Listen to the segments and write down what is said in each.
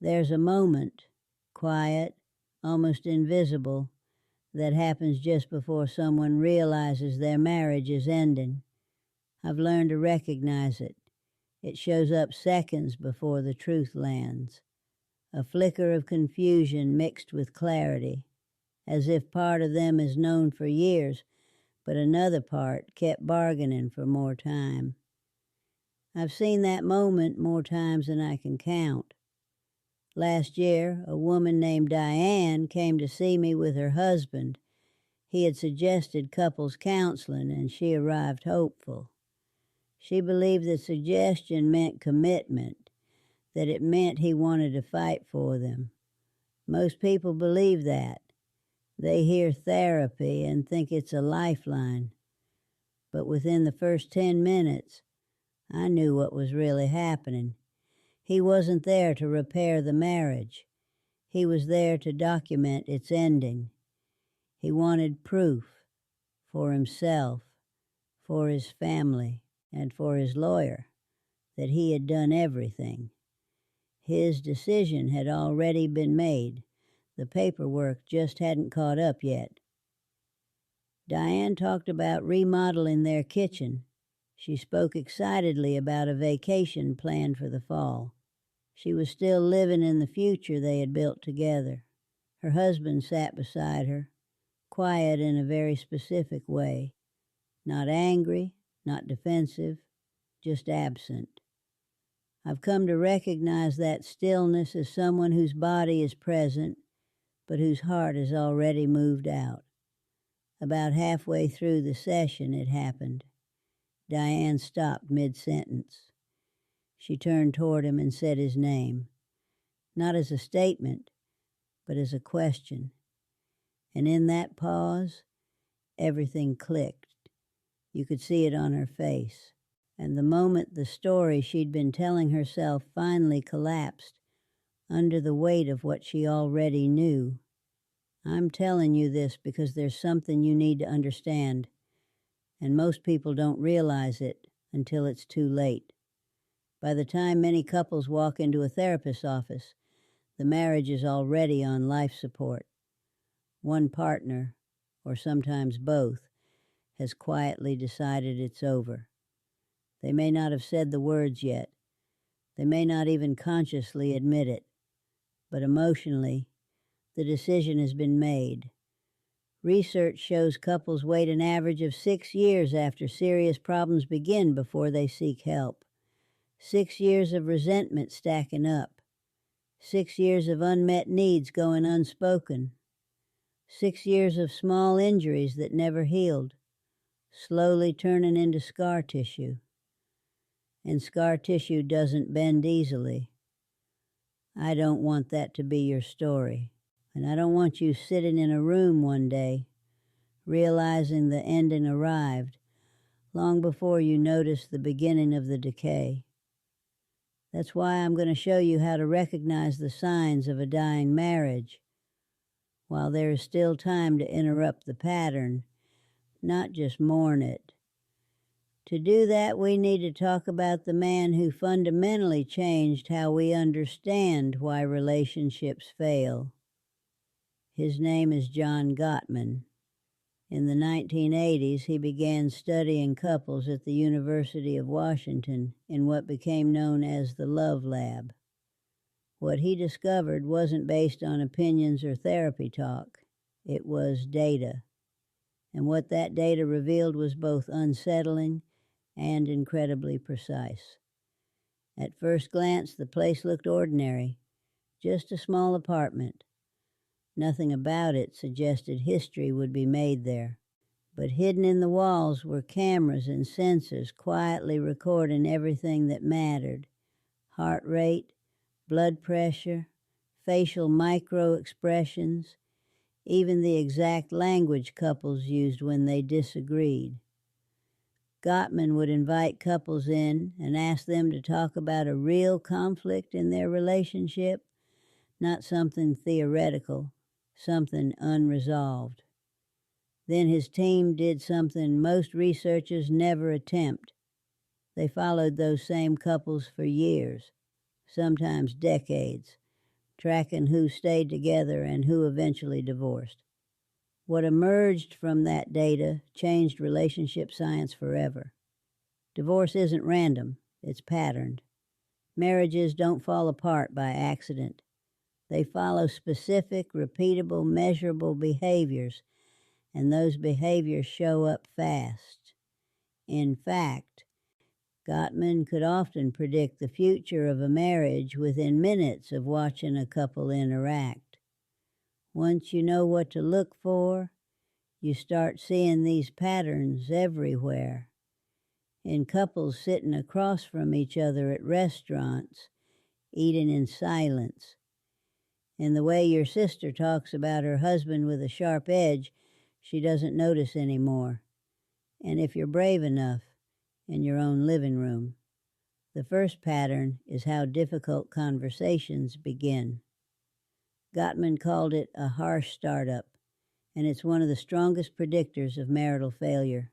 There's a moment, quiet, almost invisible, that happens just before someone realizes their marriage is ending. I've learned to recognize it. It shows up seconds before the truth lands. A flicker of confusion mixed with clarity, as if part of them is known for years, but another part kept bargaining for more time. I've seen that moment more times than I can count. Last year, a woman named Diane came to see me with her husband. He had suggested couples counseling, and she arrived hopeful. She believed the suggestion meant commitment, that it meant he wanted to fight for them. Most people believe that. They hear therapy and think it's a lifeline. But within the first 10 minutes, I knew what was really happening. He wasn't there to repair the marriage. He was there to document its ending. He wanted proof for himself, for his family, and for his lawyer that he had done everything. His decision had already been made. The paperwork just hadn't caught up yet. Diane talked about remodeling their kitchen. She spoke excitedly about a vacation planned for the fall. She was still living in the future they had built together. Her husband sat beside her, quiet in a very specific way. Not angry, not defensive, just absent. I've come to recognize that stillness as someone whose body is present, but whose heart has already moved out. About halfway through the session it happened. Diane stopped mid-sentence. She turned toward him and said his name, not as a statement, but as a question. And in that pause, everything clicked. You could see it on her face. And the moment the story she'd been telling herself finally collapsed under the weight of what she already knew. I'm telling you this because there's something you need to understand, and most people don't realize it until it's too late. By the time many couples walk into a therapist's office, the marriage is already on life support. One partner, or sometimes both, has quietly decided it's over. They may not have said the words yet. They may not even consciously admit it. But emotionally, the decision has been made. Research shows couples wait an average of 6 years after serious problems begin before they seek help. 6 years of resentment stacking up. 6 years of unmet needs going unspoken. 6 years of small injuries that never healed, slowly turning into scar tissue. And scar tissue doesn't bend easily. I don't want that to be your story. And I don't want you sitting in a room one day, realizing the ending arrived, long before you notice the beginning of the decay. That's why I'm going to show you how to recognize the signs of a dying marriage, while there is still time to interrupt the pattern, not just mourn it. To do that, we need to talk about the man who fundamentally changed how we understand why relationships fail. His name is John Gottman. In the 1980s, he began studying couples at the University of Washington in what became known as the Love Lab. What he discovered wasn't based on opinions or therapy talk. It was data. And what that data revealed was both unsettling and incredibly precise. At first glance, the place looked ordinary, just a small apartment. Nothing about it suggested history would be made there. But hidden in the walls were cameras and sensors quietly recording everything that mattered. Heart rate, blood pressure, facial micro-expressions, even the exact language couples used when they disagreed. Gottman would invite couples in and ask them to talk about a real conflict in their relationship, not something theoretical, something unresolved. Then his team did something most researchers never attempt. They followed those same couples for years, sometimes decades, tracking who stayed together and who eventually divorced. What emerged from that data changed relationship science forever. Divorce isn't random, it's patterned. Marriages don't fall apart by accident. They follow specific, repeatable, measurable behaviors, and those behaviors show up fast. In fact, Gottman could often predict the future of a marriage within minutes of watching a couple interact. Once you know what to look for, you start seeing these patterns everywhere. In couples sitting across from each other at restaurants, eating in silence. In the way your sister talks about her husband with a sharp edge she doesn't notice anymore. And if you're brave enough, in your own living room. The first pattern is how difficult conversations begin. Gottman called it a harsh startup, and it's one of the strongest predictors of marital failure.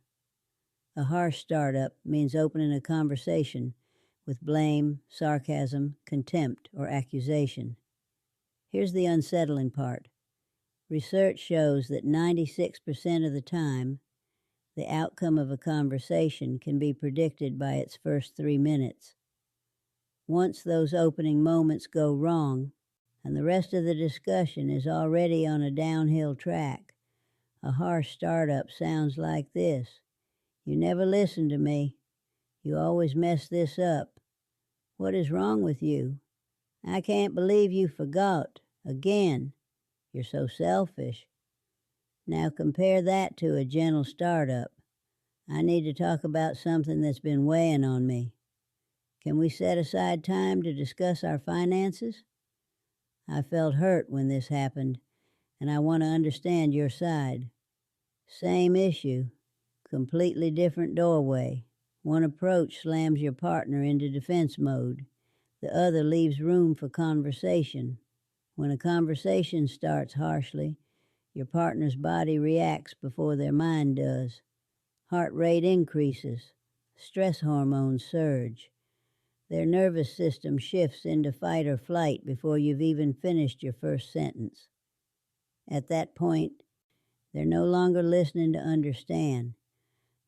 A harsh startup means opening a conversation with blame, sarcasm, contempt, or accusation. Here's the unsettling part. Research shows that 96% of the time, the outcome of a conversation can be predicted by its first 3 minutes. Once those opening moments go wrong, and the rest of the discussion is already on a downhill track, a harsh startup sounds like this. You never listen to me. You always mess this up. What is wrong with you? I can't believe you forgot. Again. You're so selfish. Now compare that to a gentle startup. I need to talk about something that's been weighing on me. Can we set aside time to discuss our finances? I felt hurt when this happened, and I want to understand your side. Same issue, completely different doorway. One approach slams your partner into defense mode. The other leaves room for conversation. When a conversation starts harshly, your partner's body reacts before their mind does. Heart rate increases. Stress hormones surge. Their nervous system shifts into fight or flight before you've even finished your first sentence. At that point, they're no longer listening to understand.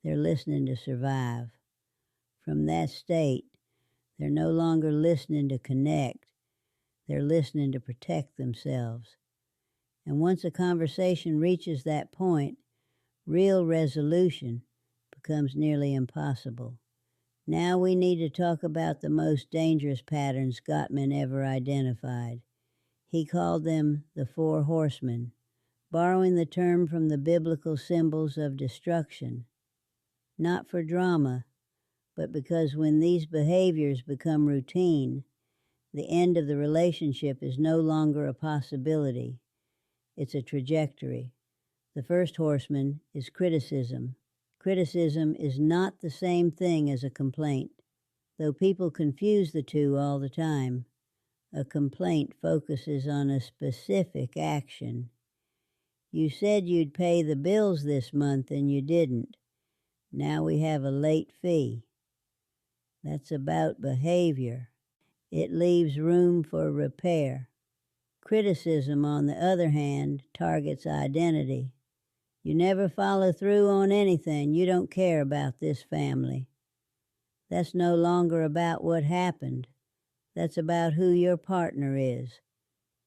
They're listening to survive. From that state, they're no longer listening to connect. They're listening to protect themselves. And once a conversation reaches that point, real resolution becomes nearly impossible. Now we need to talk about the most dangerous patterns Gottman ever identified. He called them the 4 horsemen, borrowing the term from the biblical symbols of destruction. Not for drama, but because when these behaviors become routine, the end of the relationship is no longer a possibility. It's a trajectory. The first horseman is criticism. Criticism is not the same thing as a complaint, though people confuse the two all the time. A complaint focuses on a specific action. You said you'd pay the bills this month and you didn't. Now we have a late fee. That's about behavior. It leaves room for repair. Criticism, on the other hand, targets identity. You never follow through on anything. You don't care about this family. That's no longer about what happened. That's about who your partner is.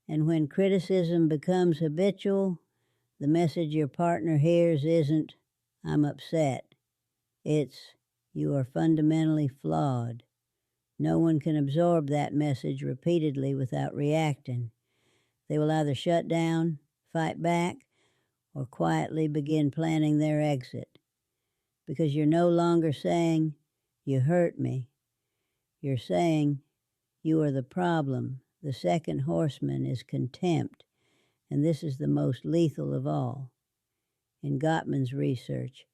And when criticism becomes habitual, the message your partner hears isn't, I'm upset. It's, you are fundamentally flawed. No one can absorb that message repeatedly without reacting. They will either shut down, fight back, or quietly begin planning their exit. Because you're no longer saying, you hurt me. You're saying, you are the problem. The second horseman is contempt, and this is the most lethal of all. In Gottman's research,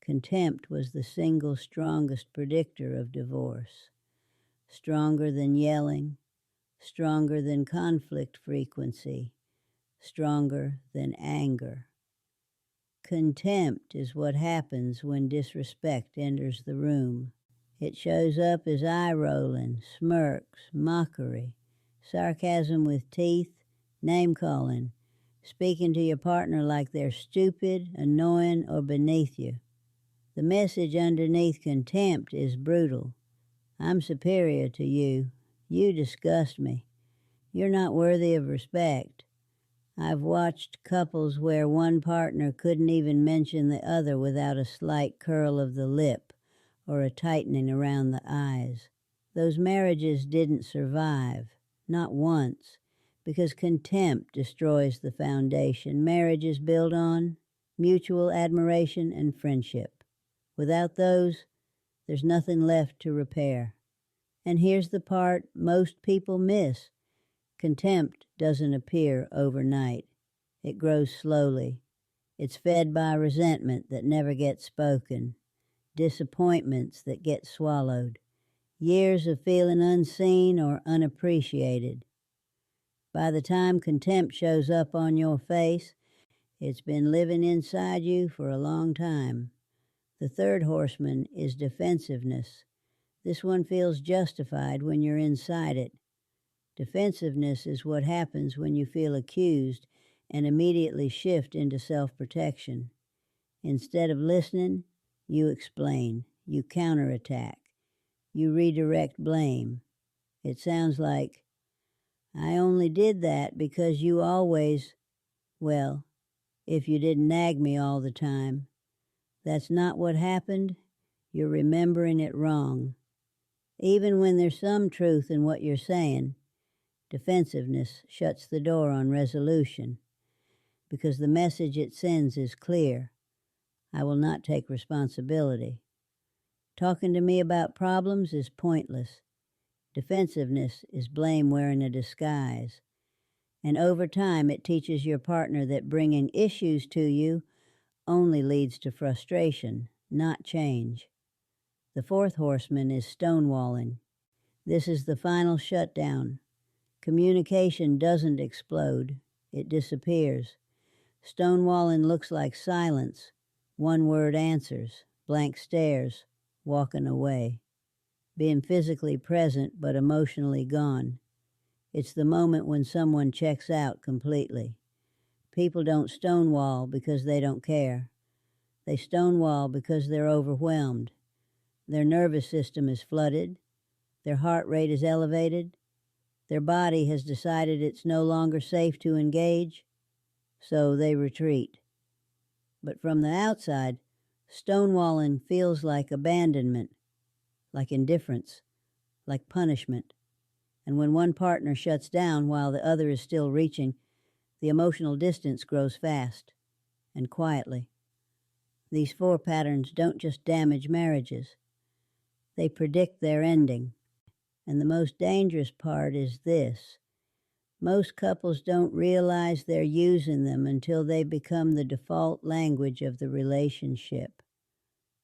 contempt was the single strongest predictor of divorce. Stronger than yelling, stronger than conflict frequency, stronger than anger. Contempt is what happens when disrespect enters the room. It shows up as eye-rolling, smirks, mockery, sarcasm with teeth, name-calling, speaking to your partner like they're stupid, annoying, or beneath you. The message underneath contempt is brutal. I'm superior to you. You disgust me. You're not worthy of respect. I've watched couples where one partner couldn't even mention the other without a slight curl of the lip or a tightening around the eyes. Those marriages didn't survive, not once, because contempt destroys the foundation marriage is built on, mutual admiration and friendship. Without those, there's nothing left to repair. And here's the part most people miss. Contempt doesn't appear overnight. It grows slowly. It's fed by resentment that never gets spoken, disappointments that get swallowed, years of feeling unseen or unappreciated. By the time contempt shows up on your face, it's been living inside you for a long time. The third horseman is defensiveness. This one feels justified when you're inside it. Defensiveness is what happens when you feel accused and immediately shift into self-protection. Instead of listening, you explain, you counterattack, you redirect blame. It sounds like, I only did that because you always, well, if you didn't nag me all the time. That's not what happened. You're remembering it wrong. Even when there's some truth in what you're saying, defensiveness shuts the door on resolution because the message it sends is clear. I will not take responsibility. Talking to me about problems is pointless. Defensiveness is blame wearing a disguise. And over time, it teaches your partner that bringing issues to you only leads to frustration, not change. The fourth horseman is stonewalling. This is the final shutdown. Communication doesn't explode, it disappears. Stonewalling looks like silence, one-word answers, blank stares, walking away. Being physically present but emotionally gone. It's the moment when someone checks out completely. People don't stonewall because they don't care. They stonewall because they're overwhelmed. Their nervous system is flooded. Their heart rate is elevated. Their body has decided it's no longer safe to engage, so they retreat. But from the outside, stonewalling feels like abandonment, like indifference, like punishment. And when one partner shuts down while the other is still reaching, the emotional distance grows fast and quietly. These four patterns don't just damage marriages. They predict their ending. And the most dangerous part is this. Most couples don't realize they're using them until they become the default language of the relationship.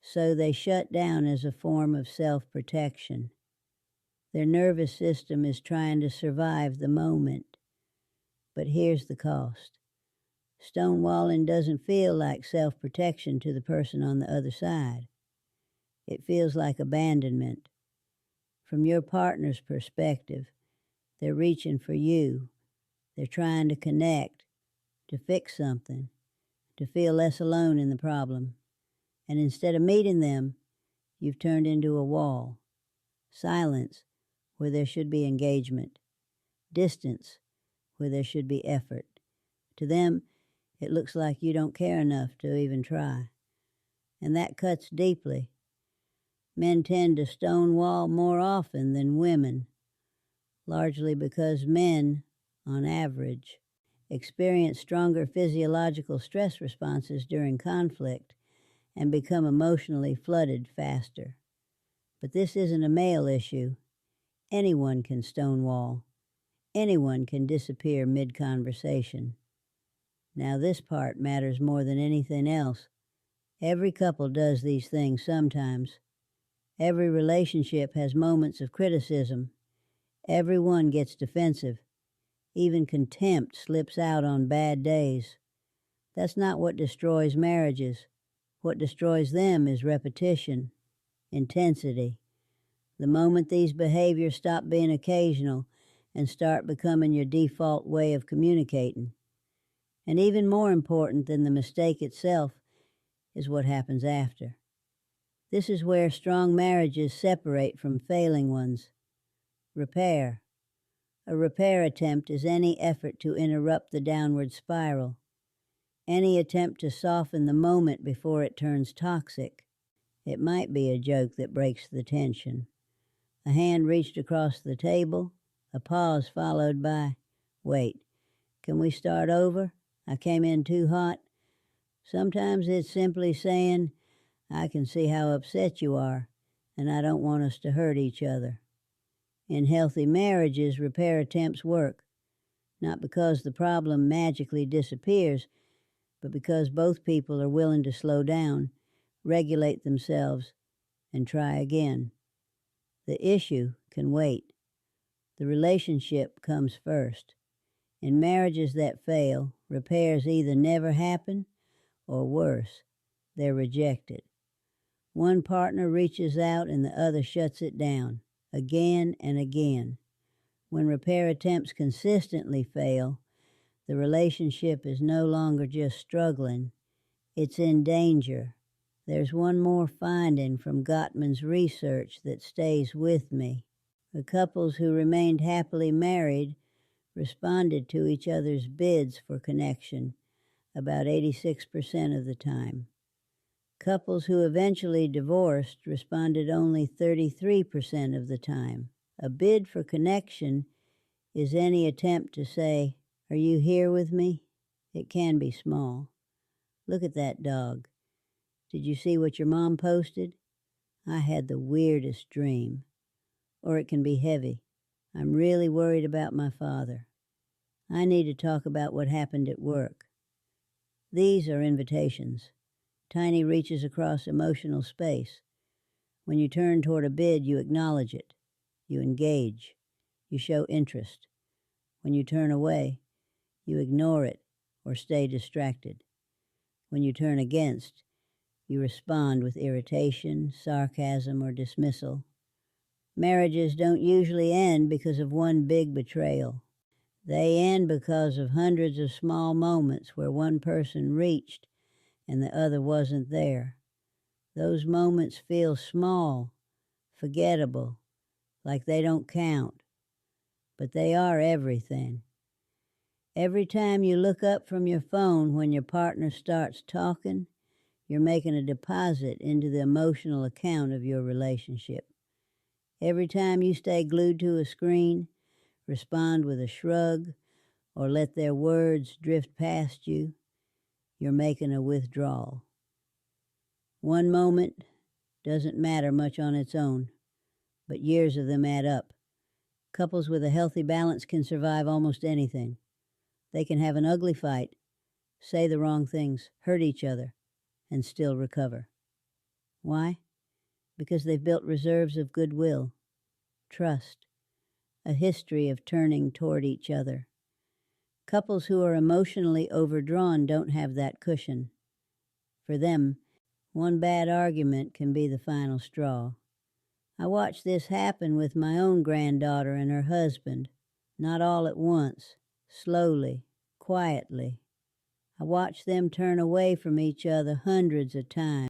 So they shut down as a form of self-protection. Their nervous system is trying to survive the moment. But here's the cost. Stonewalling doesn't feel like self-protection to the person on the other side. It feels like abandonment. From your partner's perspective, they're reaching for you. They're trying to connect, to fix something, to feel less alone in the problem. And instead of meeting them, you've turned into a wall. Silence, where there should be engagement. Distance, where there should be effort. To them, it looks like you don't care enough to even try. And that cuts deeply. Men tend to stonewall more often than women, largely because men, on average, experience stronger physiological stress responses during conflict and become emotionally flooded faster. But this isn't a male issue. Anyone can stonewall. Anyone can disappear mid-conversation. Now this part matters more than anything else. Every couple does these things sometimes. Every relationship has moments of criticism. Everyone gets defensive. Even contempt slips out on bad days. That's not what destroys marriages. What destroys them is repetition, intensity. The moment these behaviors stop being occasional and start becoming your default way of communicating. And even more important than the mistake itself is what happens after. This is where strong marriages separate from failing ones. Repair. A repair attempt is any effort to interrupt the downward spiral, any attempt to soften the moment before it turns toxic. It might be a joke that breaks the tension. A hand reached across the table, a pause followed by, "Wait, can we start over? I came in too hot." Sometimes it's simply saying, "I can see how upset you are, and I don't want us to hurt each other." In healthy marriages, repair attempts work, not because the problem magically disappears, but because both people are willing to slow down, regulate themselves, and try again. The issue can wait. The relationship comes first. In marriages that fail, repairs either never happen, or worse, they're rejected. One partner reaches out and the other shuts it down, again and again. When repair attempts consistently fail, the relationship is no longer just struggling, it's in danger. There's one more finding from Gottman's research that stays with me. The couples who remained happily married responded to each other's bids for connection about 86% of the time. Couples who eventually divorced responded only 33% of the time. A bid for connection is any attempt to say, "Are you here with me?" It can be small. "Look at that dog. Did you see what your mom posted? I had the weirdest dream." Or it can be heavy. "I'm really worried about my father. I need to talk about what happened at work." These are invitations, tiny reaches across emotional space. When you turn toward a bid, you acknowledge it. You engage. You show interest. When you turn away, you ignore it or stay distracted. When you turn against, you respond with irritation, sarcasm, or dismissal. Marriages don't usually end because of one big betrayal. They end because of hundreds of small moments where one person reached and the other wasn't there. Those moments feel small, forgettable, like they don't count, but they are everything. Every time you look up from your phone when your partner starts talking, you're making a deposit into the emotional account of your relationship. Every time you stay glued to a screen, respond with a shrug, or let their words drift past you, you're making a withdrawal. One moment doesn't matter much on its own, but years of them add up. Couples with a healthy balance can survive almost anything. They can have an ugly fight, say the wrong things, hurt each other, and still recover. Why? Because they've built reserves of goodwill, trust, a history of turning toward each other. Couples who are emotionally overdrawn don't have that cushion. For them, one bad argument can be the final straw. I watched this happen with my own granddaughter and her husband, not all at once, slowly, quietly. I watched them turn away from each other hundreds of times.